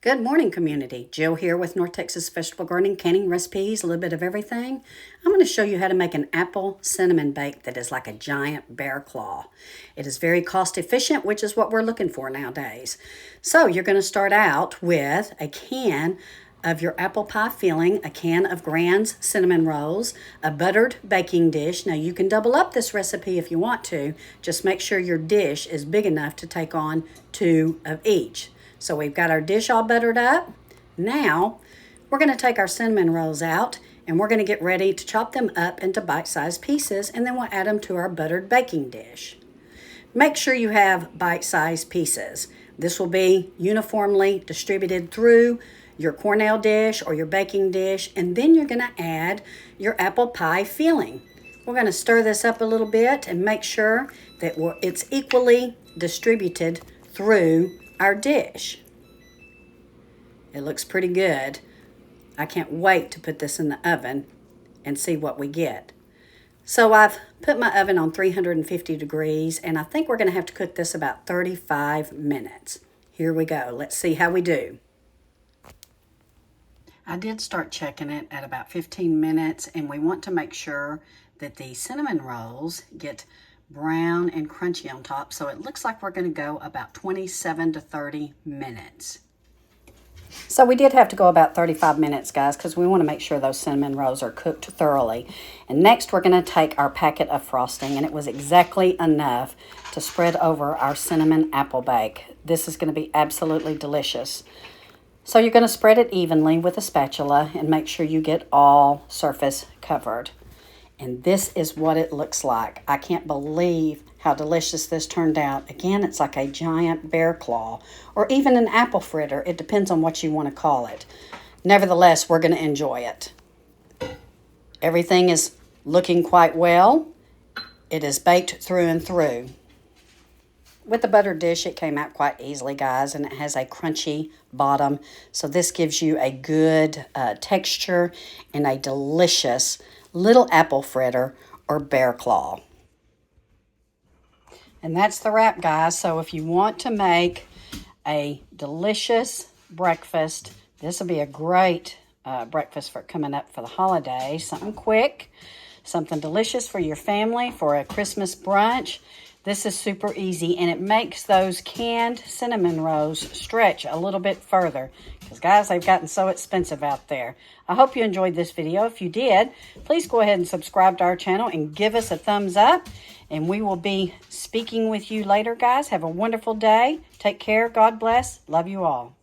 Good morning, community. Jill here with North Texas Vegetable Gardening, canning recipes, a little bit of everything. I'm going to show you how to make an apple cinnamon bake that is like a giant bear claw. It is very cost efficient, which is what we're looking for nowadays. So you're going to start out with a can of your apple pie filling, a can of Grand's cinnamon rolls, a buttered baking dish. Now you can double up this recipe if you want to. Just make sure your dish is big enough to take on 2 of each. So we've got our dish all buttered up. Now we're going to take our cinnamon rolls out and we're going to get ready to chop them up into bite-sized pieces, and then we'll add them to our buttered baking dish. Make sure you have bite-sized pieces. This will be uniformly distributed through your Cornell dish or your baking dish, and then you're going to add your apple pie filling. We're going to stir this up a little bit and make sure that it's equally distributed through our dish. It looks pretty good. I can't wait to put this in the oven and see what we get. So I've put my oven on 350 degrees, and I think we're going to have to cook this about 35 minutes. Here we go. Let's see how we do. I did start checking it at about 15 minutes, and we want to make sure that the cinnamon rolls get brown and crunchy on top. So it looks like we're going to go about 27 to 30 minutes. So we did have to go about 35 minutes, guys, because we want to make sure those cinnamon rolls are cooked thoroughly. And next we're going to take our packet of frosting, and it was exactly enough to spread over our cinnamon apple bake. This is going to be absolutely delicious. So you're going to spread it evenly with a spatula and make sure you get all surface covered. And this is what it looks like. I can't believe how delicious this turned out. Again, it's like a giant bear claw or even an apple fritter. It depends on what you want to call it. Nevertheless, we're going to enjoy it. Everything is looking quite well. It is baked through and through. With the buttered dish, it came out quite easily, guys, and it has a crunchy bottom. So this gives you a good texture and a delicious little apple fritter or bear claw. And that's the wrap, guys. So if you want to make a delicious breakfast, this will be a great breakfast for coming up for the holidays. Something quick, something delicious for your family for a Christmas brunch. This is super easy, and it makes those canned cinnamon rolls stretch a little bit further because, guys, they've gotten so expensive out there. I hope you enjoyed this video. If you did, please go ahead and subscribe to our channel and give us a thumbs up, and we will be speaking with you later, guys. Have a wonderful day. Take care. God bless. Love you all.